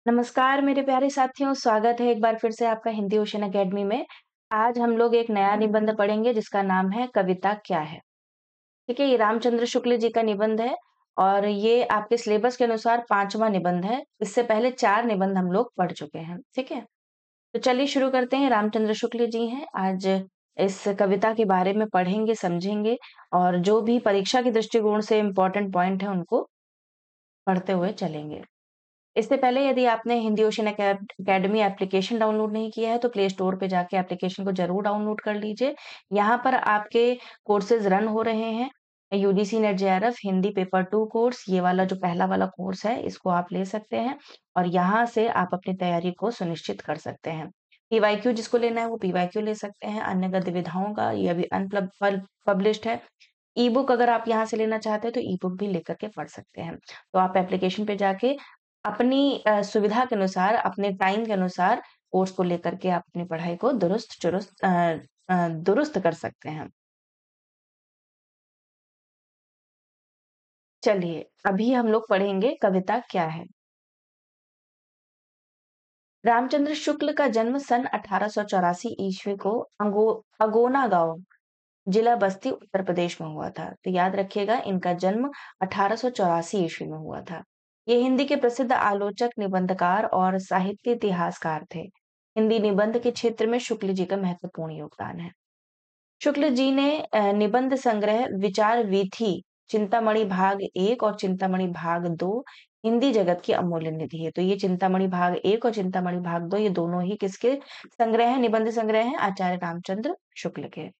नमस्कार मेरे प्यारे साथियों, स्वागत है एक बार फिर से आपका हिंदी ओशन अकेडमी में। आज हम लोग एक नया निबंध पढ़ेंगे जिसका नाम है कविता क्या है। ठीक है, ये रामचंद्र शुक्ल जी का निबंध है और ये आपके सिलेबस के अनुसार 5वां निबंध है। इससे पहले 4 निबंध हम लोग पढ़ चुके हैं, ठीक है? तो चलिए शुरू करते हैं। रामचंद्र शुक्ल जी हैं। आज इस कविता के बारे में पढ़ेंगे, समझेंगे और जो भी परीक्षा के दृष्टिकोण से इम्पोर्टेंट पॉइंट है उनको पढ़ते हुए चलेंगे। इससे पहले यदि आपने Hindi ocean academy application download नहीं किया है तो प्ले स्टोर पे जाके एप्लीकेशन को जरूर डाउनलोड कर लीजिए। यहाँ पर आपके कोर्सेज रन हो रहे हैं। UGC net JRF Hindi paper 2 course, ये वाला जो पहला वाला कोर्स है इसको आप ले सकते हैं और यहाँ से आप अपनी तैयारी को सुनिश्चित कर सकते हैं। पीवाईक्यू जिसको लेना है वो पीवाईक्यू ले सकते हैं। अन्य गतिविधियों का ये अभी अनपब्लिश्ड है। ई बुक अगर आप यहाँ से लेना चाहते हैं तो ई बुक भी लेकर के पढ़ सकते हैं। तो आप एप्लीकेशन पे जाके अपनी सुविधा के अनुसार, अपने टाइम के अनुसार कोर्स को लेकर के आप अपनी पढ़ाई को दुरुस्त कर सकते हैं। चलिए, अभी हम लोग पढ़ेंगे कविता क्या है। रामचंद्र शुक्ल का जन्म सन 1884 ईस्वी को अगोना गांव, जिला बस्ती, उत्तर प्रदेश में हुआ था। तो याद रखिएगा, इनका जन्म 1884 ईस्वी में हुआ था। ये हिंदी के प्रसिद्ध आलोचक, निबंधकार और साहित्य इतिहासकार थे। हिंदी निबंध के क्षेत्र में शुक्ल जी का महत्वपूर्ण योगदान है। शुक्ल जी ने निबंध संग्रह विचार वीथी, चिंतामणि भाग 1 और चिंतामणि भाग 2 हिंदी जगत की अमूल्य निधि है। तो ये चिंतामणि भाग 1 और चिंतामणि भाग 2 ये दोनों ही किसके संग्रह हैं? निबंध संग्रह हैं आचार्य रामचंद्र शुक्ल के।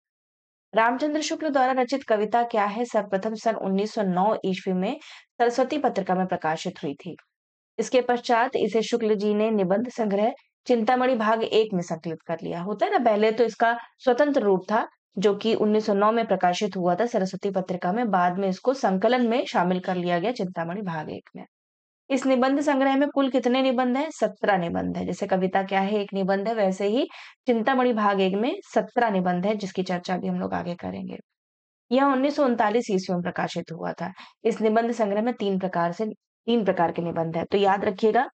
रामचंद्र शुक्ल द्वारा रचित कविता क्या है सर्वप्रथम सन 1909 ईस्वी में सरस्वती पत्रिका में प्रकाशित हुई थी। इसके पश्चात इसे शुक्ल जी ने निबंध संग्रह चिंतामणि भाग 1 में संकलित कर लिया। होता है ना, पहले तो इसका स्वतंत्र रूप था जो कि 1909 में प्रकाशित हुआ था सरस्वती पत्रिका में। बाद में इसको संकलन में शामिल कर लिया गया चिंतामणि भाग 1 में। इस निबंध संग्रह में कुल कितने निबंध हैं? 17 निबंध है। जैसे कविता क्या है एक निबंध है, वैसे ही चिंतामणि भाग 1 में 17 निबंध है जिसकी चर्चा भी हम लोग आगे करेंगे। यह 1939 ईस्वी में प्रकाशित हुआ था। इस निबंध संग्रह में 3 प्रकार के निबंध है। तो याद रखिएगा,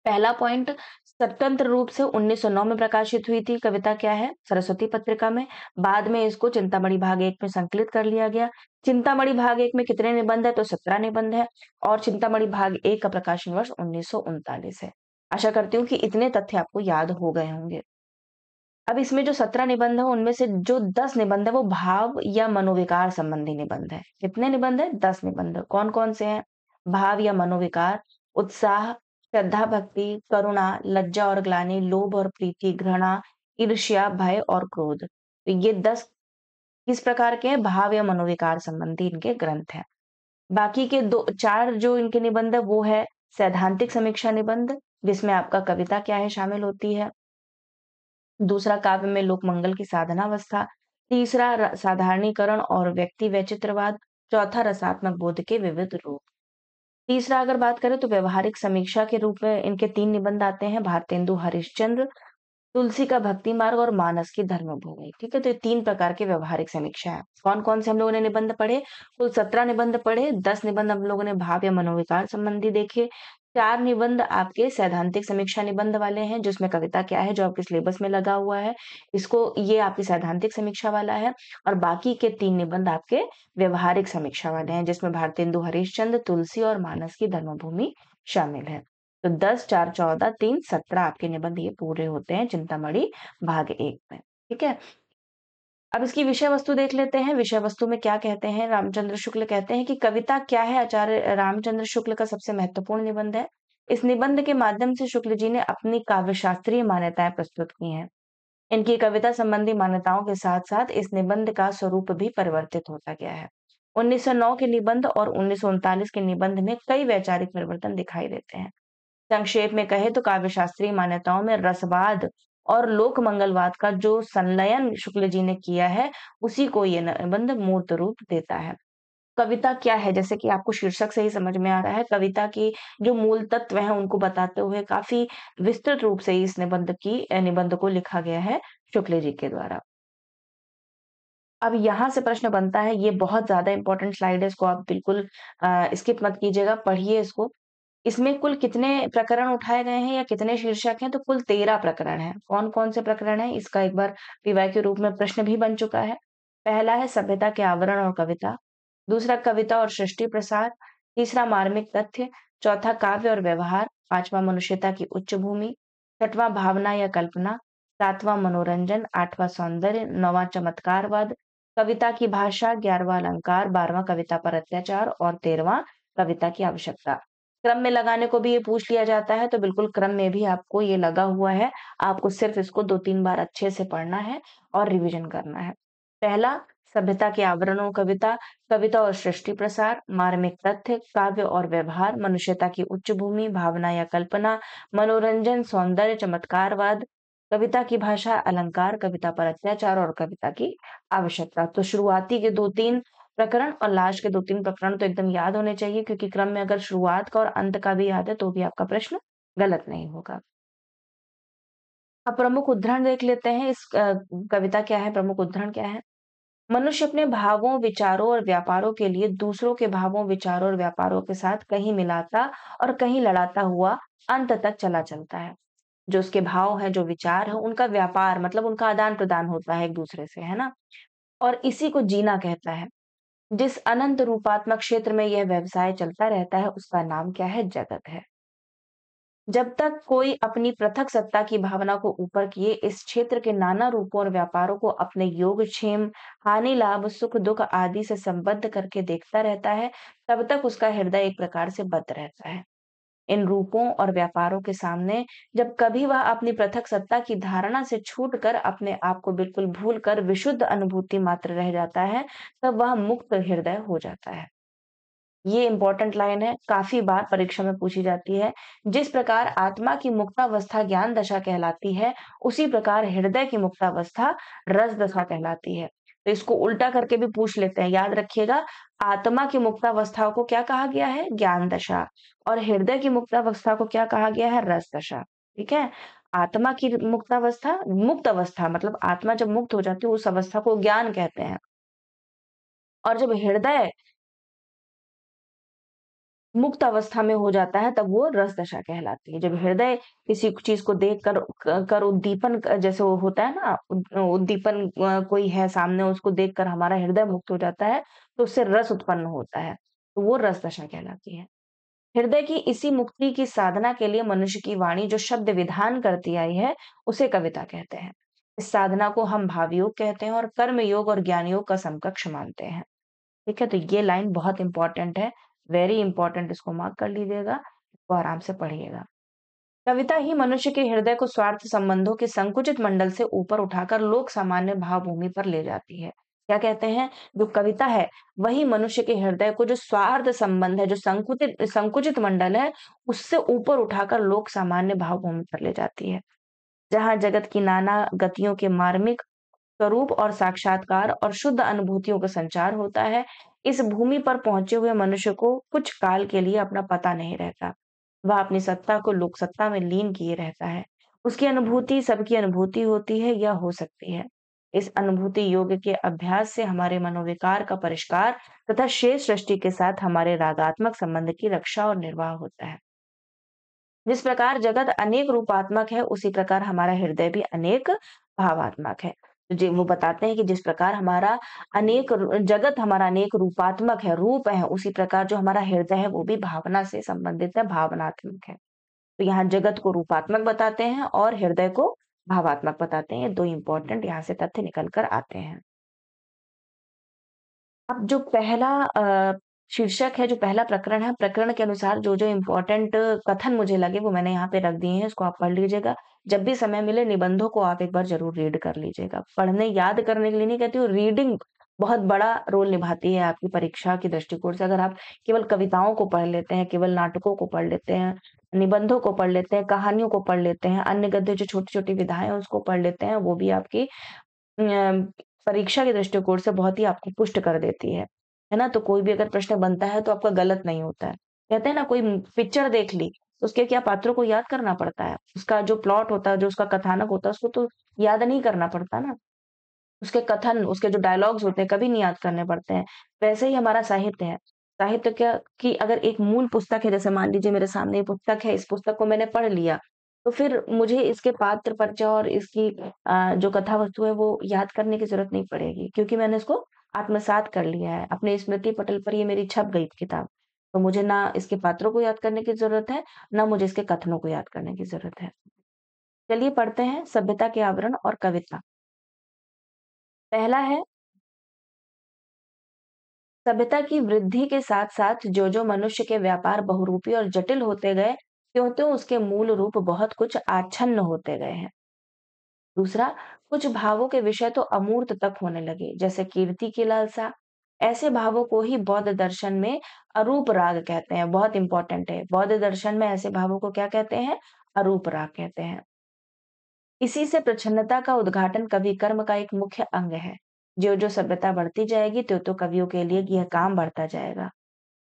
पहला पॉइंट, स्वतंत्र रूप से 1909 में प्रकाशित हुई थी कविता क्या है सरस्वती पत्रिका में। बाद में इसको चिंतामणि भाग 1 में संकलित कर लिया गया। चिंतामणि भाग 1 में कितने निबंध है? तो 17 निबंध है और चिंतामणि भाग 1 का प्रकाशन वर्ष 1939 है। आशा करती हूँ कि इतने तथ्य आपको याद हो गए होंगे। अब इसमें जो 17 निबंध है उनमें से जो 10 निबंध है वो भाव या मनोविकार संबंधी निबंध है। कितने निबंध है? 10 निबंध। कौन कौन से हैं? भाव या मनोविकार, उत्साह, श्रद्धा भक्ति, करुणा, लज्जा और ग्लानि, लोभ और प्रीति, घृणा, ईर्ष्या, भय और क्रोध। तो ये 10 किस प्रकार के हैं? भाव या मनोविकार संबंधी इनके ग्रंथ हैं। बाकी के 4 जो इनके निबंध है वो है सैद्धांतिक समीक्षा निबंध, जिसमें आपका कविता क्या है शामिल होती है। दूसरा, काव्य में लोक मंगल की साधनावस्था। तीसरा, साधारणीकरण और व्यक्ति वैचित्रवाद। चौथा, रसात्मक बोध के विविध रूप। तीसरा अगर बात करें तो व्यवहारिक समीक्षा के रूप में इनके 3 निबंध आते हैं, भारतेंदु हरिश्चंद्र, तुलसी का भक्ति मार्ग और मानस की धर्मभूमि। ठीक है, तो ये 3 प्रकार के व्यवहारिक समीक्षा है। कौन कौन से हम लोगों ने निबंध पढ़े? कुल 17 निबंध पढ़े। 10 निबंध हम लोगों ने भाव या मनोविकार संबंधी देखे। 4 निबंध आपके सैद्धांतिक समीक्षा निबंध वाले हैं, जिसमें कविता क्या है जो आपके सिलेबस में लगा हुआ है, इसको ये आपकी सैद्धांतिक समीक्षा वाला है। और बाकी के 3 निबंध आपके व्यवहारिक समीक्षा वाले हैं, जिसमें भारतेंदु हरिश्चंद्र, तुलसी और मानस की धर्मभूमि शामिल है। तो 10, 4, 14, 3, 17 आपके निबंध ये पूरे होते हैं चिंतामणि भाग 1 में। ठीक है, अब इसकी विषय वस्तु देख लेते हैं। विषय वस्तु में क्या कहते हैं? रामचंद्र शुक्ल कहते हैं कि कविता क्या है आचार्य रामचंद्र शुक्ल का सबसे महत्वपूर्ण निबंध है। इस निबंध के माध्यम से शुक्ल जी ने अपनी काव्य शास्त्रीय मान्यताएं प्रस्तुत की हैं। इनकी कविता संबंधी मान्यताओं के साथ साथ इस निबंध का स्वरूप भी परिवर्तित होता गया है। 1909 के निबंध और 1939 के निबंध में कई वैचारिक परिवर्तन दिखाई देते हैं। संक्षेप में कहे तो काव्य शास्त्रीय मान्यताओं में रसवाद और लोक मंगलवाद का जो संलयन शुक्ल जी ने किया है, उसी को ये निबंध मूर्त रूप देता है। कविता क्या है? जैसे कि आपको शीर्षक से ही समझ में आ रहा है, कविता की जो मूल तत्व हैं उनको बताते हुए काफी विस्तृत रूप से इस निबंध को लिखा गया है शुक्ल जी के द्वारा। अब यहाँ से प्रश्न बनता है, ये बहुत ज्यादा इंपॉर्टेंट स्लाइड है, इसको आप बिल्कुल स्किप मत कीजिएगा, पढ़िए इसको। इसमें कुल कितने प्रकरण उठाए गए हैं या कितने शीर्षक हैं? तो कुल 13 प्रकरण हैं। कौन-कौन से प्रकरण हैं? इसका एक बार पीवाय के रूप में प्रश्न भी बन चुका है। पहला है सभ्यता के आवरण और कविता, दूसरा कविता और सृष्टि प्रसार, तीसरा मार्मिक तथ्य, चौथा काव्य और व्यवहार, पाँचवाँ मनुष्यता की उच्च भूमि, छठवाँ भावना या कल्पना, सातवाँ मनोरंजन, आठवाँ सौंदर्य, नौवाँ चमत्कारवाद, कविता की भाषा, 11वां अलंकार, 12वां कविता पर अत्याचार और 13वां कविता की आवश्यकता। क्रम में लगाने को भी ये पूछ लिया जाता है, तो बिल्कुल क्रम में भी आपको ये लगा हुआ है। आपको सिर्फ़ इसको 2-3 बार अच्छे से पढ़ना है और रिवीजन करना है। पहला, सभ्यता के आवरण और कविता, कविता और सृष्टि प्रसार, मार्मिक तथ्य, काव्य और व्यवहार, मनुष्यता की उच्च भूमि, भावना या कल्पना, मनोरंजन, सौंदर्य, चमत्कारवाद, कविता की भाषा, अलंकार, कविता पर अत्याचार और कविता की आवश्यकता। तो शुरुआती के 2-3 प्रकरण और लास्ट के 2-3 प्रकरण तो एकदम याद होने चाहिए, क्योंकि क्रम में अगर शुरुआत का और अंत का भी याद है तो भी आपका प्रश्न गलत नहीं होगा। अब प्रमुख उद्धरण देख लेते हैं। इस कविता क्या है, प्रमुख उद्धरण क्या है? मनुष्य अपने भावों, विचारों और व्यापारों के लिए दूसरों के भावों, विचारों और व्यापारों के साथ कहीं मिलाता और कहीं लड़ाता हुआ अंत तक चला चलता है। जो उसके भाव हैं, जो विचार हैं, उनका व्यापार मतलब उनका आदान-प्रदान होता है एक-दूसरे से, है ना? और इसी को जीना कहता है। जिस अनंत रूपात्मक क्षेत्र में यह व्यवसाय चलता रहता है, उसका नाम क्या है? जगत है। जब तक कोई अपनी पृथक सत्ता की भावना को ऊपर किए इस क्षेत्र के नाना रूपों और व्यापारों को अपने योगक्षेम, हानि लाभ, सुख दुख आदि से संबद्ध करके देखता रहता है, तब तक उसका हृदय एक प्रकार से बद्ध रहता है। इन रूपों और व्यापारों के सामने जब कभी वह अपनी पृथक सत्ता की धारणा से छूटकर अपने आप को बिल्कुल भूलकर विशुद्ध अनुभूति मात्र रह जाता है, तब वह मुक्त हृदय हो जाता है। ये इम्पोर्टेंट लाइन है, काफ़ी बार परीक्षा में पूछी जाती है। जिस प्रकार आत्मा की मुक्तावस्था ज्ञान दशा कहलाती है, उसी प्रकार हृदय की मुक्तावस्था रस दशा कहलाती है। तो इसको उल्टा करके भी पूछ लेते हैं, याद रखिएगा। आत्मा की मुक्तावस्था को क्या कहा गया है? ज्ञान दशा। और हृदय की मुक्तावस्था को क्या कहा गया है? रस दशा। ठीक है? आत्मा की मुक्तावस्था, मुक्त अवस्था मतलब आत्मा जब मुक्त हो जाती है, उस अवस्था को ज्ञान कहते हैं। और जब हृदय मुक्त अवस्था में हो जाता है, तब वो रस दशा कहलाती है। जब हृदय किसी चीज़ को देख कर कर उद्दीपन जैसे वो होता है ना, उद्दीपन कोई है सामने, उसको देखकर हमारा हृदय मुक्त हो जाता है, तो उससे रस उत्पन्न होता है, तो वो रस दशा कहलाती है। हृदय की इसी मुक्ति की साधना के लिए मनुष्य की वाणी जो शब्द विधान करती आई है, उसे कविता कहते हैं। इस साधना को हम भाव योग कहते हैं और कर्म योग और ज्ञान योग का समकक्ष मानते हैं। ठीक है? तो ये लाइन बहुत इम्पोर्टेंट है, वेरी इम्पोर्टेंट, इसको मार्क कर लीजिएगा, इसको आराम से पढ़िएगा। कविता ही मनुष्य के हृदय को स्वार्थ संबंधों के संकुचित मंडल से ऊपर उठाकर लोक सामान्य भाव भूमि पर ले जाती है। क्या कहते हैं? जो कविता है, वही मनुष्य के हृदय को जो स्वार्थ संबंध है, जो संकुचित संकुचित मंडल है, उससे ऊपर उठाकर लोक सामान्य भाव भूमि पर ले जाती है। जहाँ जगत की नाना गतियों के मार्मिक स्वरूप और साक्षात्कार और शुद्ध अनुभूतियों का संचार होता है। इस भूमि पर पहुंचे हुए मनुष्य को कुछ काल के लिए अपना पता नहीं रहता। वह अपनी सत्ता को लोक सत्ता में लीन किए रहता है। उसकी अनुभूति सबकी अनुभूति होती है या हो सकती है। इस अनुभूति योग के अभ्यास से हमारे मनोविकार का परिष्कार तथा शेष सृष्टि के साथ हमारे रागात्मक संबंध की रक्षा और निर्वाह होता है। जिस प्रकार जगत अनेक रूपात्मक है, उसी प्रकार हमारा हृदय भी अनेक भावात्मक है। तो जी वो बताते हैं कि जिस प्रकार हमारा जगत हमारा अनेक रूपात्मक है, रूप है, उसी प्रकार जो हमारा हृदय है, वो भी भावना से संबंधित है, भावनात्मक है। तो यहाँ जगत को रूपात्मक बताते हैं और हृदय को भावात्मक बताते हैं। ये 2 इम्पोर्टेंट यहाँ से तथ्य निकल कर आते हैं। अब जो पहला शीर्षक है, जो पहला प्रकरण है, प्रकरण के अनुसार जो-जो इम्पोर्टेंट कथन मुझे लगे वो मैंने यहाँ पे रख दिए हैं, इसको आप पढ़ लीजिएगा। जब भी समय मिले निबंधों को आप एक बार ज़रूर रीड कर लीजिएगा। पढ़ने याद करने के लिए नहीं कहती हूँ, रीडिंग बहुत बड़ा रोल निभाती है आपकी परीक्षा के दृष्टिकोण से। अगर आप केवल कविताओं को पढ़ लेते हैं, केवल नाटकों को पढ़ लेते हैं, निबंधों को पढ़ लेते हैं, कहानियों को पढ़ लेते हैं, अन्य गद्य जो छोटी-छोटी विधाएँ हैं उसको पढ़ लेते हैं, वो भी आपकी परीक्षा के दृष्टिकोण से बहुत ही आपको पुष्ट कर देती है ना? तो कोई भी अगर प्रश्न बनता है तो आपका गलत नहीं होता है। कहते हैं ना कोई पिक्चर देख ली, तो उसके क्या पात्रों को याद करना पड़ता है। उसका जो प्लॉट होता है, जो उसका कथानक होता है, उसको तो याद नहीं करना पड़ता ना। उसके कथन, उसके जो डायलॉग्स होते हैं, कभी नहीं याद करने पड़ते हैं। वैसे ही हमारा साहित्य है। साहित्य क्या की अगर एक मूल पुस्तक है, जैसे मान लीजिए मेरे सामने ये पुस्तक है, इस पुस्तक को मैंने पढ़ लिया, तो फिर मुझे इसके पात्र परिचय और इसकी जो कथा वस्तु है वो याद करने की ज़रूरत नहीं पड़ेगी, क्योंकि मैंने इसको आत्मसात कर लिया है। अपने स्मृति पटल पर ये मेरी छप गई किताब। तो मुझे ना इसके पात्रों को याद करने की ज़रूरत है, ना मुझे इसके कथनों को याद करने की ज़रूरत है। चलिए पढ़ते हैं सभ्यता के आवरण और कविता। पहला है, सभ्यता की वृद्धि के साथ-साथ जो-जो मनुष्य के व्यापार बहुरूपी और जटिल होते गए, त्यों-त्यों उसके मूल रूप बहुत कुछ आच्छन्न होते गए हैं। दूसरा, कुछ भावों के विषय तो अमूर्त तक होने लगे, जैसे कीर्ति की लालसा। ऐसे भावों को ही बौद्ध दर्शन में अरूप राग कहते हैं। बहुत इंपॉर्टेंट है। बौद्ध दर्शन में ऐसे भावों को क्या कहते हैं? अरूप राग कहते हैं। इसी से प्रच्छन्नता का उद्घाटन कवि कर्म का एक मुख्य अंग है। जो-जो सभ्यता बढ़ती जाएगी, त्यों-त्यों कवियों के लिए यह काम बढ़ता जाएगा।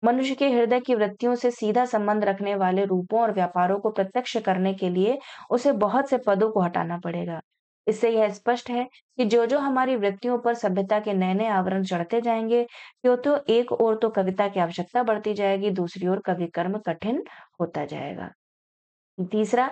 मनुष्य के हृदय की वृत्तियों से सीधा संबंध रखने वाले रूपों और व्यापारों को प्रत्यक्ष करने के लिए उसे बहुत से पदों को हटाना पड़ेगा। इससे यह स्पष्ट है कि जो-जो हमारी वृत्तियों पर सभ्यता के नए-नए आवरण चढ़ते जाएंगे, त्यों-त्यों एक ओर तो कविता की आवश्यकता बढ़ती जाएगी, दूसरी ओर कवि कर्म कठिन होता जाएगा। तीसरा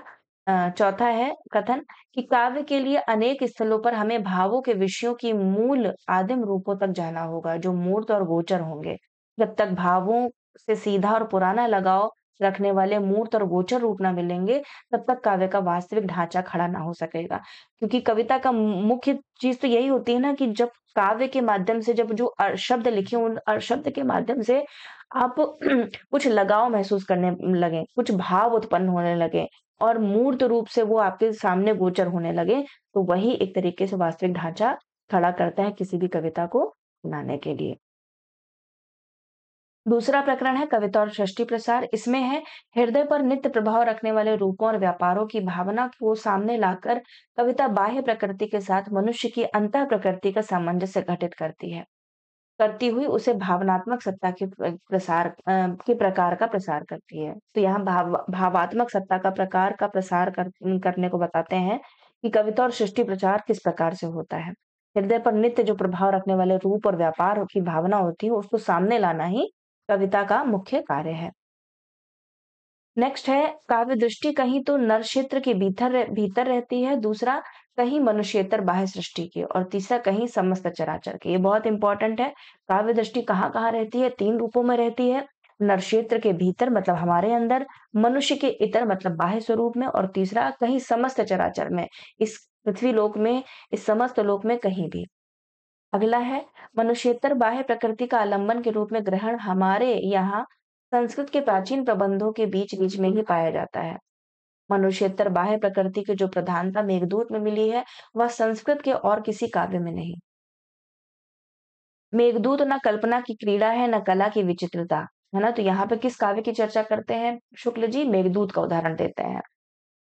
चौथा है कथन कि काव्य के लिए अनेक स्थलों पर हमें भावों के विषयों की मूल आदिम रूपों तक जाना होगा, जो मूर्त और गोचर होंगे। जब तक भावों से सीधा और पुराना लगाव रखने वाले मूर्त और गोचर रूप ना मिलेंगे, तब तक काव्य का वास्तविक ढांचा खड़ा ना हो सकेगा। क्योंकि कविता का मुख्य चीज़ तो यही होती है ना कि जब काव्य के माध्यम से जब जो शब्द लिखे, उन शब्द के माध्यम से आप कुछ लगाव महसूस करने लगे, कुछ भाव उत्पन्न होने लगे और मूर्त रूप से वो आपके सामने गोचर होने लगे, तो वही एक तरीके से वास्तविक ढांचा खड़ा करता है किसी भी कविता को बनाने के लिए। दूसरा प्रकरण है कविता और सृष्टि प्रसार। इसमें है हृदय पर नित्य प्रभाव रखने वाले रूपों और व्यापारों की भावना को सामने लाकर कविता बाह्य प्रकृति के साथ मनुष्य की अंतः प्रकृति का सामंजस्य घटित करती है। करती हुई उसे भावनात्मक सत्ता के के प्रकार का प्रसार करती है। तो यहाँ भावात्मक सत्ता का प्रकार का प्रसार करने को बताते हैं कि कविता और सृष्टि प्रचार किस प्रकार से होता है। हृदय पर नित्य जो प्रभाव रखने वाले रूप और व्यापार की भावना होती है, उसको सामने लाना ही कविता का मुख्य कार्य है। नेक्स्ट है काव्य दृष्टि कहीं तो नर क्षेत्र के भीतर रहती है, दूसरा कहीं मनुष्येतर बाह्य सृष्टि की और तीसरा कहीं समस्त चराचर की। ये बहुत इंपॉर्टेंट है। काव्य दृष्टि कहाँ-कहाँ रहती है? 3 रूपों में रहती है। नर क्षेत्र के भीतर मतलब हमारे अंदर, मनुष्य के इतर मतलब बाह्य स्वरूप में और तीसरा कहीं समस्त चराचर में, इस पृथ्वी लोक में, इस समस्त लोक में कहीं भी। अगला है मनुष्येतर बाह्य प्रकृति का आलंबन के रूप में ग्रहण हमारे यहाँ संस्कृत के प्राचीन प्रबंधों के बीच-बीच में ही पाया जाता है। मनुष्येतर बाह्य प्रकृति की जो प्रधानता मेघदूत में मिली है, वह संस्कृत के और किसी काव्य में नहीं। मेघदूत न कल्पना की क्रीड़ा है, न कला की विचित्रता, है ना? तो यहाँ पे किस काव्य की चर्चा करते हैं शुक्ल जी? मेघदूत का उदाहरण देते हैं।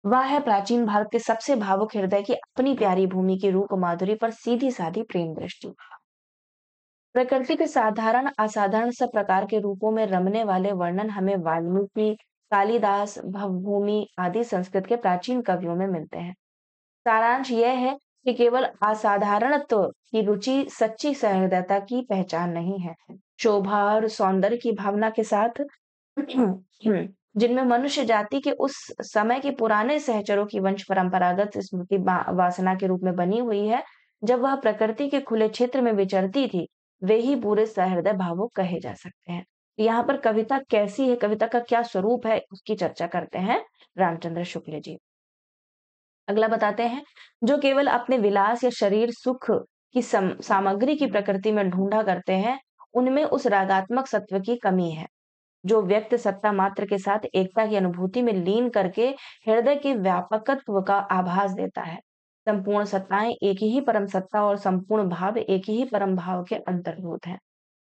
वह है प्राचीन भारत के सबसे भावुक हृदय की अपनी प्यारी भूमि की रूप माधुरी पर सीधी-सादी प्रेम दृष्टि। प्रकृति के साधारण असाधारण सब प्रकार के रूपों में रमने वाले वर्णन हमें वाल्मीकि, कालिदास, भवभूमि आदि संस्कृत के प्राचीन कवियों में मिलते हैं। सारांश यह है कि केवल असाधारणत्व की रुचि सच्ची सहृदयता की पहचान नहीं है। शोभा और सौंदर्य की भावना के साथ जिनमें मनुष्य जाति के उस समय के पुराने सहचरों की वंश परंपरागत स्मृति वासना के रूप में बनी हुई है, जब वह प्रकृति के खुले क्षेत्र में विचरती थी, वे ही पूरे सहृदय भावुक कहे जा सकते हैं। यहाँ पर कविता कैसी है, कविता का क्या स्वरूप है, उसकी चर्चा करते हैं रामचंद्र शुक्ल जी। अगला बताते हैं, जो केवल अपने विलास या शरीर सुख की सामग्री की प्रकृति में ढूंढा करते हैं, उनमें उस रागात्मक सत्व की कमी है, जो व्यक्त सत्ता मात्र के साथ एकता की अनुभूति में लीन करके हृदय के व्यापकत्व का आभास देता है। संपूर्ण सत्ताएं एक ही परम सत्ता और संपूर्ण भाव एक ही परम भाव के अंतर्भूत हैं।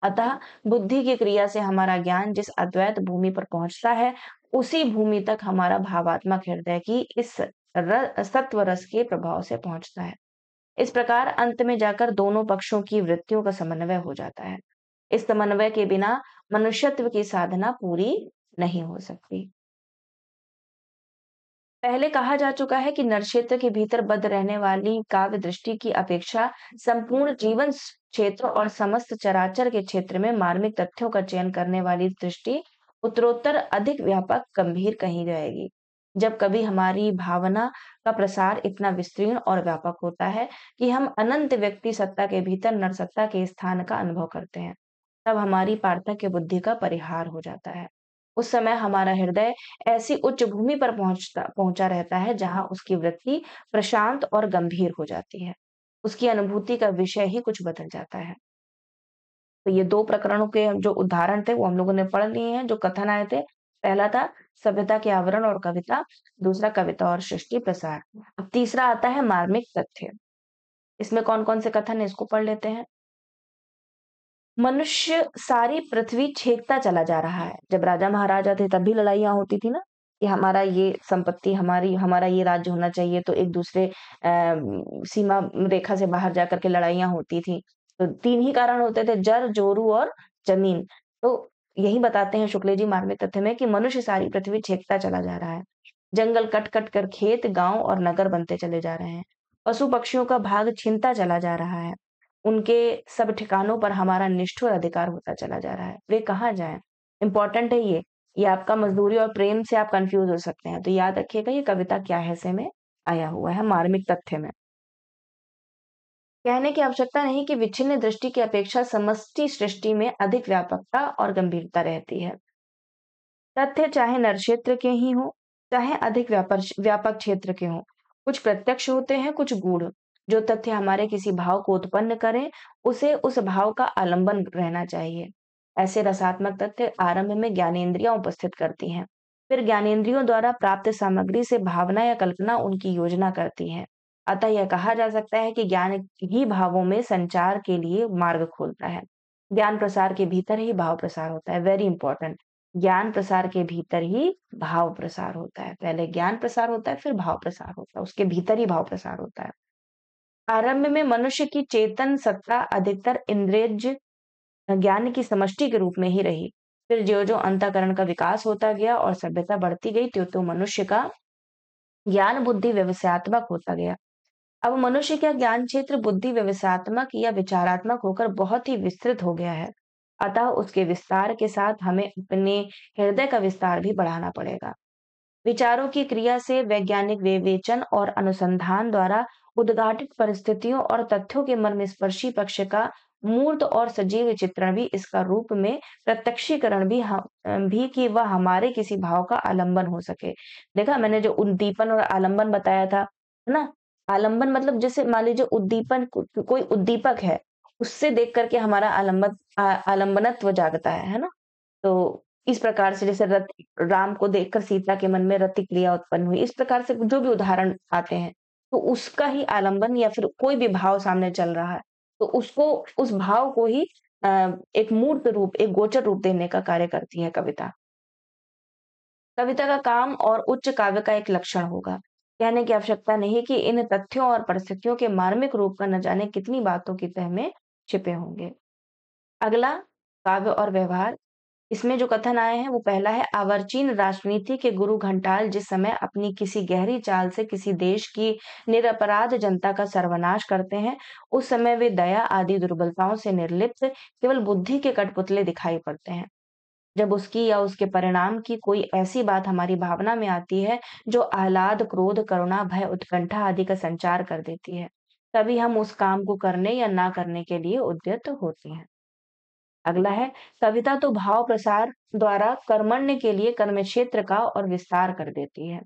अतः बुद्धि की क्रिया से हमारा ज्ञान जिस अद्वैत भूमि पर पहुंचता है, उसी भूमि तक हमारा भावात्मक हृदय की इस सत्व रस के प्रभाव से पहुंचता है। इस प्रकार अंत में जाकर दोनों पक्षों की वृत्तियों का समन्वय हो जाता है। इस समन्वय के बिना मनुष्यत्व की साधना पूरी नहीं हो सकती। पहले कहा जा चुका है कि नरक्षेत्र के भीतर बद्ध रहने वाली काव्य दृष्टि की अपेक्षा संपूर्ण जीवन क्षेत्र और समस्त चराचर के क्षेत्र में मार्मिक तथ्यों का चयन करने वाली दृष्टि उत्तरोत्तर अधिक व्यापक गंभीर कही जाएगी। जब कभी हमारी भावना का प्रसार इतना विस्तीर्ण और व्यापक होता है कि हम अनंत व्यक्ति सत्ता के भीतर नरसत्ता के स्थान का अनुभव करते हैं, तब हमारी पार्थक्य बुद्धि का परिहार हो जाता है। उस समय हमारा हृदय ऐसी उच्च भूमि पर पहुंचा रहता है जहां उसकी वृत्ति प्रशांत और गंभीर हो जाती है। उसकी अनुभूति का विषय ही कुछ बदल जाता है। तो ये 2 प्रकरणों के जो उदाहरण थे वो हम लोगों ने पढ़ लिए हैं, जो कथन आए थे। पहला था सभ्यता के आवरण और कविता, दूसरा कविता और सृष्टि प्रसार। अब तीसरा आता है मार्मिक तथ्य। इसमें कौन-कौन से कथन है इसको पढ़ लेते हैं। मनुष्य सारी पृथ्वी छेकता चला जा रहा है। जब राजा महाराजा थे तब भी लड़ाइयाँ होती थी ना, कि हमारा ये संपत्ति हमारा ये राज्य होना चाहिए, तो एक दूसरे सीमा रेखा से बाहर जाकर के लड़ाइयाँ होती थी। तो 3 ही कारण होते थे, जर, जोरू और ज़मीन। तो यही बताते हैं शुक्ल जी मार्मिक तथ्य में कि मनुष्य सारी पृथ्वी छेकता चला जा रहा है। जंगल कट-कट कर खेत, गाँव और नगर बनते चले जा रहे हैं। पशु-पक्षियों का भाग छिनता चला जा रहा है। उनके सब ठिकानों पर हमारा निष्ठुर अधिकार होता चला जा रहा है। वे कहाँ जाएँ? इम्पोर्टेंट है ये। ये आपका मज़दूरी और प्रेम से आप कन्फ्यूज़ हो सकते हैं। तो याद रखिएगा ये कविता क्या है से में आया हुआ है मार्मिक तथ्य में। कहने की आवश्यकता नहीं कि विच्छिन्न दृष्टि की अपेक्षा समष्टि सृष्टि में अधिक व्यापकता और गंभीरता रहती है। तथ्य चाहे नरक्षेत्र के ही हों, चाहे अधिक व्यापक क्षेत्र के हों। कुछ प्रत्यक्ष होते हैं, कुछ गूढ़। जो तथ्य हमारे किसी भाव को उत्पन्न करें, उसे उस भाव का आलंबन रहना चाहिए। ऐसे रसात्मक तथ्य आरंभ में ज्ञानेंद्रियाँ उपस्थित करती हैं। फिर ज्ञानेंद्रियों द्वारा प्राप्त सामग्री से भावना या कल्पना उनकी योजना करती है। अतः यह कहा जा सकता है कि ज्ञान ही भावों में संचार के लिए मार्ग खोलता है। ज्ञान प्रसार के भीतर ही भाव प्रसार होता है। Very important. ज्ञान प्रसार के भीतर ही भाव प्रसार होता है। पहले ज्ञान प्रसार होता है, फिर भाव प्रसार होता है। उसके भीतर ही भाव प्रसार होता है। आरंभ में मनुष्य की चेतन सत्ता अधिकतर इंद्रियज ज्ञान की समष्टि के रूप में ही रही। फिर ज्यों-ज्यों अंतःकरण का विकास होता गया और सभ्यता बढ़ती गई, त्यों-त्यों मनुष्य का ज्ञान बुद्धि व्यवसायत्मक होता गया। अब मनुष्य का ज्ञान क्षेत्र बुद्धि व्यवसायत्मक या विचारात्मक होकर बहुत ही विस्तृत हो गया है। अतः उसके विस्तार के साथ हमें अपने हृदय का विस्तार भी बढ़ाना पड़ेगा। विचारों की क्रिया से वैज्ञानिक विवेचन और अनुसंधान द्वारा उद्घाटित परिस्थितियों और तथ्यों के मर्मस्पर्शी पक्ष का मूर्त और सजीव चित्रण भी इसका रूप में प्रत्यक्षीकरण भी कि वह हमारे किसी भाव का आलंबन हो सके। देखा मैंने जो उद्दीपन और आलंबन बताया था, है ना? आलंबन मतलब जैसे मान लीजिए उद्दीपन कोई उद्दीपक है, उससे देख करके हमारा आलंबनत्व जागता है ना? तो इस प्रकार से जैसे राम को देखकर सीता के मन में रति क्रिया उत्पन्न हुई। इस प्रकार से जो भी उदाहरण आते हैं, तो उसका ही आलंबन या फिर कोई भी भाव सामने चल रहा है, तो उसको उस भाव को ही एक मूर्त रूप, एक गोचर रूप देने का कार्य करती है कविता। कविता का काम और उच्च काव्य का एक लक्षण होगा। कहने की आवश्यकता नहीं कि इन तथ्यों और परिस्थितियों के मार्मिक रूप का न जाने कितनी बातों की तह में छिपे होंगे। अगला काव्य और व्यवहार। इसमें जो कथन आए हैं वो पहला है अर्वाचीन राजनीति के गुरु घंटाल जिस समय अपनी किसी गहरी चाल से किसी देश की निरपराध जनता का सर्वनाश करते हैं, उस समय वे दया आदि दुर्बलताओं से निर्लिप्त केवल बुद्धि के कठपुतले दिखाई पड़ते हैं। जब उसकी या उसके परिणाम की कोई ऐसी बात हमारी भावना में आती है जो आह्लाद, क्रोध, करुणा, भय, उत्कंठा आदि का संचार कर देती है, तभी हम उस काम को करने या ना करने के लिए उद्यत होते हैं। अगला है कविता तो भाव प्रसार द्वारा कर्मण्य के लिए कर्म क्षेत्र का और विस्तार कर देती है।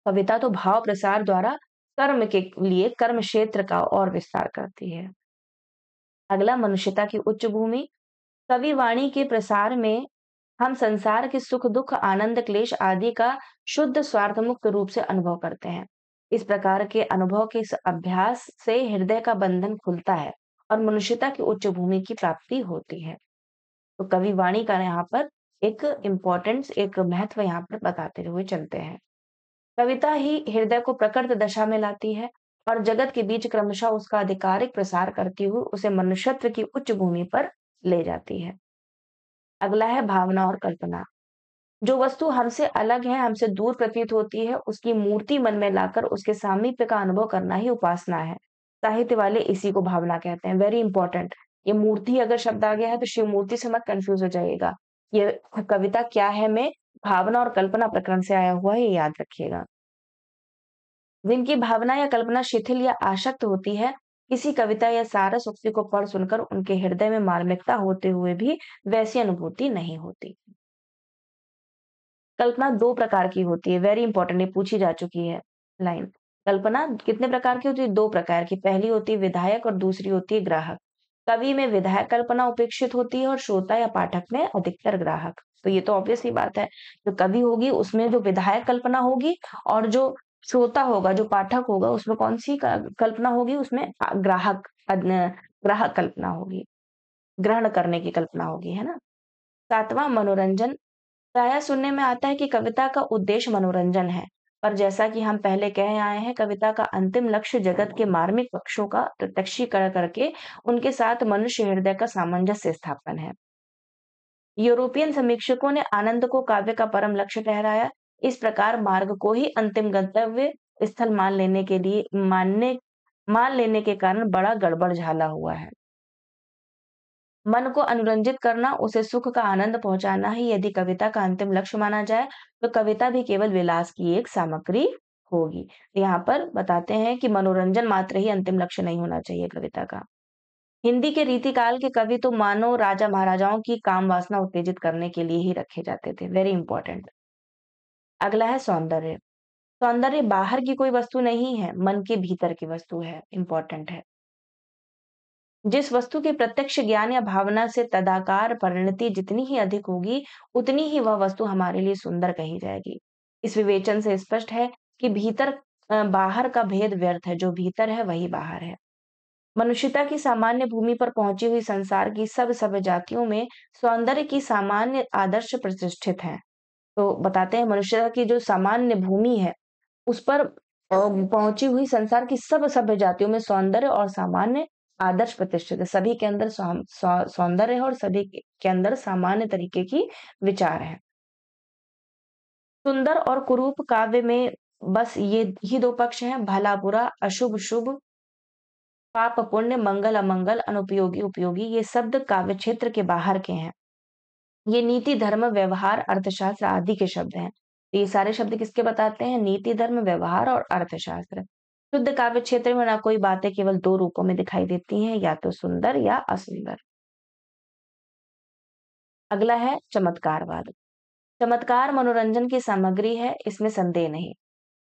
कविता तो भाव प्रसार द्वारा कर्म के लिए कर्म क्षेत्र का और विस्तार करती है। अगला मनुष्यता की उच्च भूमि। कवि वाणी के प्रसार में हम संसार के सुख दुख आनंद क्लेश आदि का शुद्ध स्वार्थ मुक्त रूप से अनुभव करते हैं। इस प्रकार के अनुभव के इस अभ्यास से हृदय का बंधन खुलता है और मनुष्यता की उच्च भूमि की प्राप्ति होती है। तो कवि वाणी का यहाँ पर एक इम्पोर्टेंस, एक महत्व यहाँ पर बताते हुए चलते हैं। कविता ही हृदय को प्रकृत दशा में लाती है और जगत के बीच क्रमशः उसका आधिकारिक प्रसार करती हुई उसे मनुष्यत्व की उच्च भूमि पर ले जाती है। अगला है भावना और कल्पना। जो वस्तु हमसे अलग है, हमसे दूर प्रतीत होती है, उसकी मूर्ति मन में लाकर उसके सामीप्य का अनुभव करना ही उपासना है। साहित्य वाले इसी को भावना कहते हैं। Very important. ये मूर्ति अगर शब्द आ गया है तो शिव मूर्ति से मत कंफ्यूज हो जाइएगा। ये कविता क्या है में भावना और कल्पना प्रकरण से आया हुआ है, ये याद रखिएगा। जिनकी भावना या कल्पना शिथिल या आशक्त होती है, किसी कविता या सारस उक्ति को पढ़ सुनकर उनके हृदय में मार्मिकता होते हुए भी वैसी अनुभूति नहीं होती। कल्पना 2 प्रकार की होती है, वेरी इंपॉर्टेंट, ये पूछी जा चुकी है लाइन। कल्पना कितने प्रकार की होती है? 2 प्रकार की। पहली होती है विधायक और दूसरी होती है ग्राहक। कवि में विधायक कल्पना उपेक्षित होती है और श्रोता या पाठक में अधिकतर ग्राहक। तो ये तो ऑब्वियस सी बात है। जो कवि होगी उसमें जो विधायक कल्पना होगी और जो श्रोता होगा, जो पाठक होगा उसमें कौन-सी कल्पना होगी? उसमें ग्राहक कल्पना होगी। ग्रहण करने की कल्पना होगी, है ना? 7वां मनोरंजन। प्रायः सुनने में आता है कि कविता का उद्देश्य मनोरंजन है, पर जैसा कि हम पहले कह आए हैं, कविता का अंतिम लक्ष्य जगत के मार्मिक पक्षों का प्रत्यक्षीकरण करके उनके साथ मनुष्य हृदय का सामंजस्य स्थापन है। यूरोपियन समीक्षकों ने आनंद को काव्य का परम लक्ष्य ठहराया। इस प्रकार मार्ग को ही अंतिम गंतव्य स्थल मान लेने के कारण बड़ा गड़बड़ झाला हुआ है। मन को अनुरंजित करना, उसे सुख का आनंद पहुंचाना ही यदि कविता का अंतिम लक्ष्य माना जाए, तो कविता भी केवल विलास की एक सामग्री होगी। यहाँ पर बताते हैं कि मनोरंजन मात्र ही अंतिम लक्ष्य नहीं होना चाहिए कविता का। हिंदी के रीतिकाल के कवि तो मानो राजा महाराजाओं की काम वासना उत्तेजित करने के लिए ही रखे जाते थे। Very important. अगला है सौंदर्य। सौंदर्य बाहर की कोई वस्तु नहीं है, मन के भीतर की वस्तु है। इंपॉर्टेंट है। जिस वस्तु के प्रत्यक्ष ज्ञान या भावना से तदाकार परिणति जितनी ही अधिक होगी, उतनी ही वह वस्तु हमारे लिए सुंदर कही जाएगी। इस विवेचन से स्पष्ट है कि बाहर का भेद व्यर्थ है, जो भीतर है वही बाहर है। मनुष्यता की सामान्य भूमि पर पहुंची हुई संसार की सब जातियों में सौंदर्य की सामान्य आदर्श प्रतिष्ठित है। तो बताते हैं मनुष्यता की जो सामान्य भूमि है उस पर पहुंची हुई संसार की सब सभ्य जातियों में सौंदर्य और सामान्य आदर्श प्रतिष्ठित है। सभी के अंदर सौंदर्य है और सभी के अंदर सामान्य तरीके की विचार है। सुंदर और कुरूप काव्य में बस ये ही 2 पक्ष हैं, भला बुरा, अशुभ शुभ, पाप पुण्य, मंगल अमंगल, अनुपयोगी उपयोगी। ये शब्द काव्य क्षेत्र के बाहर के हैं। ये नीति धर्म व्यवहार अर्थशास्त्र आदि के शब्द हैं। तो ये सारे शब्द किसके बताते हैं? नीति धर्म व्यवहार और अर्थशास्त्र। शुद्ध काव्य क्षेत्र में ना कोई बातें केवल 2 रूपों में दिखाई देती हैं, या तो सुंदर या असुंदर। अगला है चमत्कारवाद। चमत्कार मनोरंजन की सामग्री है, इसमें संदेह नहीं।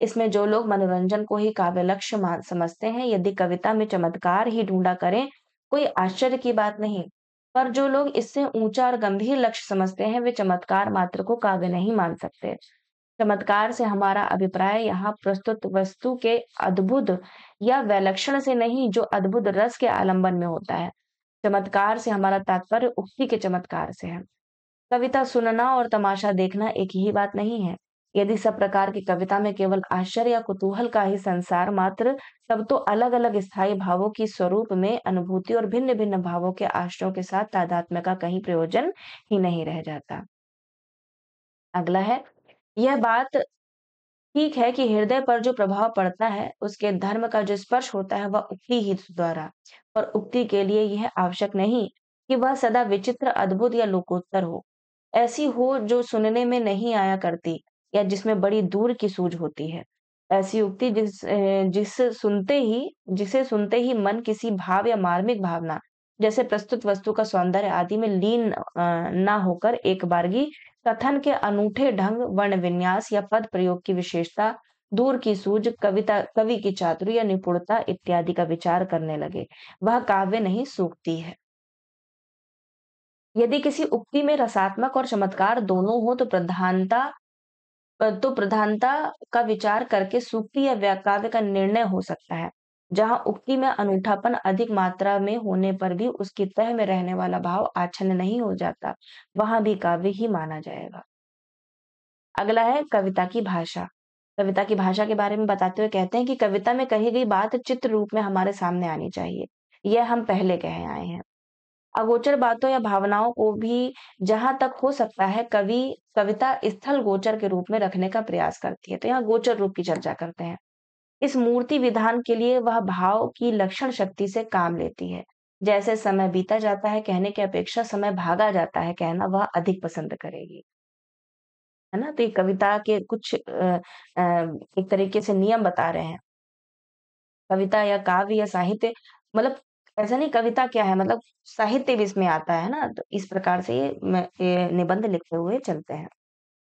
इसमें जो लोग मनोरंजन को ही काव्य लक्ष्य समझते हैं, यदि कविता में चमत्कार ही ढूंढा करें, कोई आश्चर्य की बात नहीं। पर जो लोग इससे ऊंचा और गंभीर लक्ष्य समझते हैं, वे चमत्कार मात्र को काव्य नहीं मान सकते। चमत्कार से हमारा अभिप्राय यहाँ प्रस्तुत वस्तु के अद्भुत या विलक्षण से नहीं, जो अद्भुत रस के आलंबन में होता है। चमत्कार से हमारा तात्पर्य उक्ति के चमत्कार से है। कविता सुनना और तमाशा देखना एक ही बात नहीं है। यदि सब प्रकार की कविता में केवल आश्चर्य या कुतूहल का ही संसार मात्र, तब तो अलग-अलग स्थायी भावों की स्वरूप में अनुभूति और भिन्न-भिन्न भावों के आश्रयों के साथ तादात्म्य का कहीं प्रयोजन ही नहीं रह जाता। अगला है, यह बात ठीक है कि हृदय पर जो प्रभाव पड़ता है, उसके धर्म का जो स्पर्श होता है, वह उक्ति ही द्वारा। पर उक्ति के लिए यह आवश्यक नहीं कि वह सदा विचित्र, अद्भुत या लोकोत्तर हो। ऐसी हो जो सुनने में नहीं आया करती या जिसमें बड़ी दूर की सूझ होती है। ऐसी उक्ति जिसे सुनते ही मन किसी भाव या मार्मिक भावना, जैसे प्रस्तुत वस्तु का सौंदर्य आदि में लीन ना होकर एक बारगी कथन के अनूठे ढंग, वर्ण विन्यास या पद प्रयोग की विशेषता, दूर की सूझ, कवि की चातुर्य या निपुणता इत्यादि का विचार करने लगे, वह काव्य नहीं सूक्ति है। यदि किसी उक्ति में रसात्मक और चमत्कार दोनों हो तो प्रधानता का विचार करके सूक्ति या काव्य का निर्णय हो सकता है। जहां उक्ति में अनूठापन अधिक मात्रा में होने पर भी उसकी तह में रहने वाला भाव आच्छन्न नहीं हो जाता, वहां भी काव्य ही माना जाएगा। अगला है कविता की भाषा। कविता की भाषा के बारे में बताते हुए कहते हैं कि कविता में कही गई बात चित्र रूप में हमारे सामने आनी चाहिए। यह हम पहले कह आए हैं। अगोचर बातों या भावनाओं को भी जहाँ तक हो सकता है कविता स्थल गोचर के रूप में रखने का प्रयास करती है। तो यहाँ गोचर रूप की चर्चा करते हैं। इस मूर्ति विधान के लिए वह भाव की लक्षण शक्ति से काम लेती है। जैसे समय बीता जाता है कहने की अपेक्षा समय भागा जाता है कहना वह अधिक पसंद करेगी। है ना? तो ये कविता के कुछ एक तरीके से नियम बता रहे हैं। कविता या काव्य या साहित्य मतलब ऐसा नहीं कविता क्या है मतलब साहित्य भी इसमें आता है ना, तो इस प्रकार से ये निबंध लिखते हुए चलते हैं।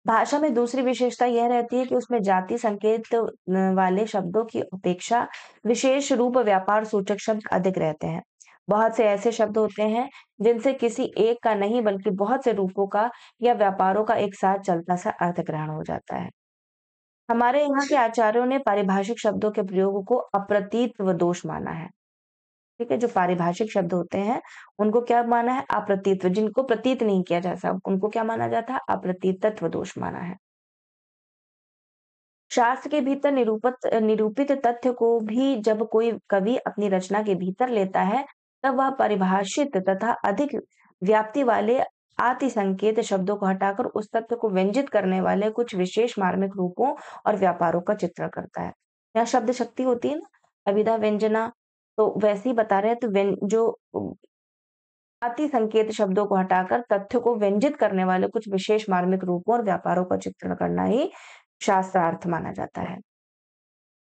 भाषा में दूसरी विशेषता यह रहती है कि उसमें जाति संकेत वाले शब्दों की अपेक्षा विशेष रूप व्यापार सूचक शब्द अधिक रहते हैं। बहुत से ऐसे शब्द होते हैं जिनसे किसी एक का नहीं बल्कि बहुत से रूपों का या व्यापारों का एक साथ चलता सा अर्थ ग्रहण हो जाता है। हमारे यहाँ के आचार्यों ने पारिभाषिक शब्दों के प्रयोग को अप्रतीतव दोष माना है। ठीक है, जो पारिभाषिक शब्द होते हैं, उनको क्या माना है? अप्रतीतव, जिनको प्रतीत नहीं किया जा सकता, उनको क्या माना जाता है? अप्रतीतत्व दोष माना है। शास्त्र के भीतर निरूपित तथ्य को भी जब कोई कवि अपनी रचना के भीतर लेता है, तब वह परिभाषित तथा अधिक व्याप्ति वाले आति संकेत शब्दों को हटाकर उस तथ्य को व्यंजित करने वाले कुछ विशेष मार्मिक रूपों और व्यापारों का चित्रण करता है। यहाँ शब्द शक्ति होती है ना, अभिधा व्यंजना, तो वैसे ही बता रहे हैं तो जो आति संकेत शब्दों को हटाकर तथ्य को व्यंजित करने वाले कुछ विशेष मार्मिक रूपों और व्यापारों का चित्रण करना ही शास्त्रार्थ माना जाता है।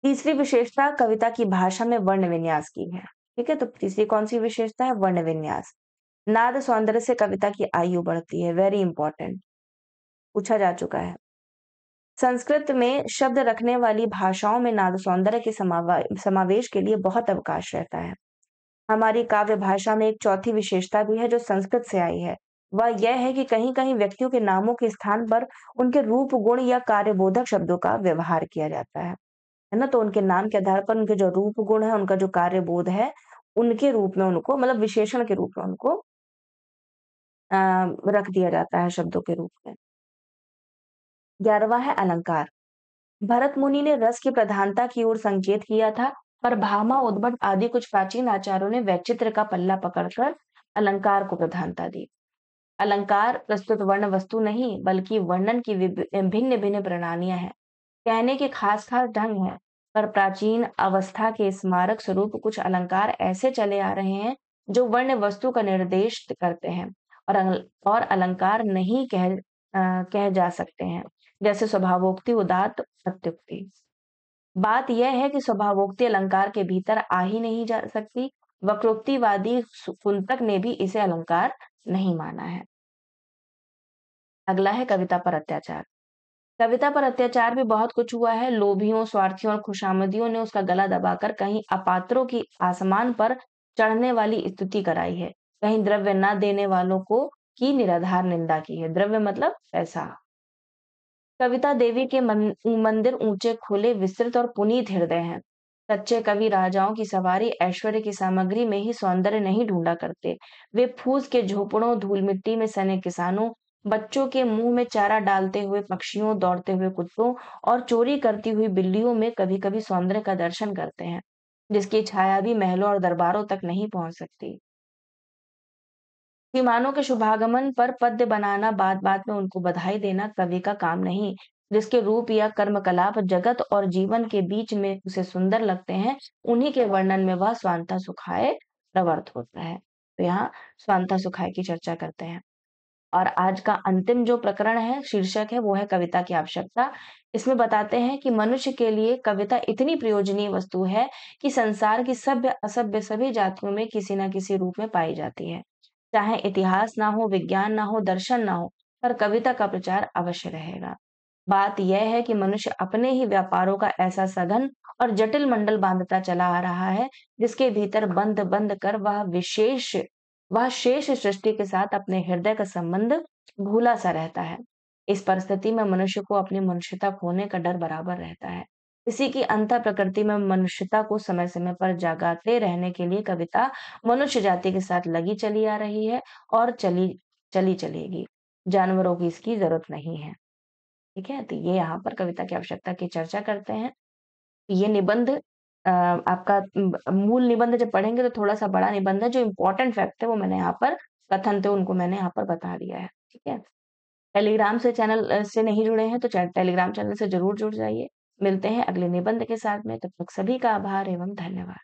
तीसरी विशेषता कविता की भाषा में वर्ण विन्यास की है। ठीक है, तो तीसरी कौन सी विशेषता है? वर्ण विन्यास। नाद सौंदर्य से कविता की आयु बढ़ती है, वेरी इंपॉर्टेंट, पूछा जा चुका है। संस्कृत में शब्द रखने वाली भाषाओं में नाद सौंदर्य के समावेश के लिए बहुत अवकाश रहता है। हमारी काव्य भाषा में एक चौथी विशेषता भी है जो संस्कृत से आई है। वह यह है कि कहीं-कहीं व्यक्तियों के नामों के स्थान पर उनके रूप, गुण या कार्यबोधक शब्दों का व्यवहार किया जाता है ना? तो उनके नाम के आधार पर उनके जो रूप गुण है, उनका जो कार्यबोध है, उनके रूप में उनको मतलब विशेषण के रूप में उनको अ, रख दिया जाता है शब्दों के रूप में। 11वां है अलंकार। भरत मुनि ने रस की प्रधानता की ओर संकेत किया था, पर भामा, उद्भट आदि कुछ प्राचीन आचार्यों ने वैचित्र का पल्ला पकड़कर अलंकार को प्रधानता दी। अलंकार प्रस्तुत वर्ण वस्तु नहीं, बल्कि वर्णन की भिन्न-भिन्न प्रणालियाँ हैं। कहने के खास-खास ढंग हैं, पर प्राचीन अवस्था के स्मारक स्वरूप कुछ अलंकार ऐसे चले आ रहे हैं, जो वर्ण वस्तु का निर्देश करते हैं और अलंकार नहीं कह जा सकते हैं, जैसे स्वभावोक्ति, उदात्त, अत्युक्ति। बात यह है कि स्वभावोक्ति अलंकार के भीतर आ ही नहीं जा सकती। वक्रोक्तिवादी कुंतक ने भी इसे अलंकार नहीं माना है। अगला है कविता पर अत्याचार। कविता पर अत्याचार भी बहुत कुछ हुआ है। लोभियों, स्वार्थियों और खुशामदियों ने उसका गला दबाकर कहीं अपात्रों की आसमान पर चढ़ने वाली स्तुति कराई है, कहीं द्रव्य न देने वालों को की निराधार निंदा की है। द्रव्य मतलब पैसा। कविता देवी के मंदिर ऊंचे, खुले, विस्तृत और पुनीत हृदय हैं। सच्चे कवि राजाओं की सवारी ऐश्वर्य की सामग्री में ही सौंदर्य नहीं ढूंढा करते। वे फूस के झोपड़ों, धूल मिट्टी में सने किसानों, बच्चों के मुंह में चारा डालते हुए पक्षियों, दौड़ते हुए कुत्तों और चोरी करती हुई बिल्लियों में कभी-कभी सौंदर्य का दर्शन करते हैं, जिसकी छाया भी महलों और दरबारों तक नहीं पहुंच सकती। विमानों के शुभागमन पर पद्य बनाना, बात-बात में उनको बधाई देना कवि का काम नहीं। जिसके रूप या कर्मकलाप जगत और जीवन के बीच में उसे सुंदर लगते हैं, उन्हीं के वर्णन में वह स्वांतः सुखाय प्रवृत्त होता है। तो यहाँ स्वांतः सुखाय की चर्चा करते हैं। और आज का अंतिम जो प्रकरण है, शीर्षक है, वो है कविता की आवश्यकता। इसमें बताते हैं कि मनुष्य के लिए कविता इतनी प्रयोजनीय वस्तु है कि संसार की सभ्य, असभ्य सभी जातियों में किसी न किसी रूप में पाई जाती है। चाहे इतिहास ना हो, विज्ञान ना हो, दर्शन ना हो, पर कविता का प्रचार अवश्य रहेगा। बात यह है कि मनुष्य अपने ही व्यापारों का ऐसा सघन और जटिल मंडल बांधता चला आ रहा है, जिसके भीतर बंद-बंद कर वह शेष सृष्टि के साथ अपने हृदय का संबंध भूला-सा रहता है। इस परिस्थिति में मनुष्य को अपनी मनुष्यता खोने का डर बराबर रहता है। इसी की अंतः-प्रकृति में मनुष्यता को समय-समय पर जगाते रहने के लिए कविता मनुष्य जाति के साथ लगी चली आ रही है और चली चलेगी। जानवरों की इसकी ज़रूरत नहीं है। ठीक है? तो ये यहाँ पर कविता की आवश्यकता की चर्चा करते हैं। ये निबंध आपका मूल निबंध जब पढ़ेंगे तो थोड़ा-सा बड़ा निबंध है, जो इम्पोर्टेंट फैक्ट है वो मैंने यहाँ पर कथन थे उनको मैंने यहाँ पर बता दिया है, ठीक है? टेलीग्राम से चैनल से नहीं जुड़े हैं तो टेलीग्राम चैनल से ज़रूर जुड़ जाइए। मिलते हैं अगले निबंध के साथ में, तब तक सभी का आभार एवं धन्यवाद।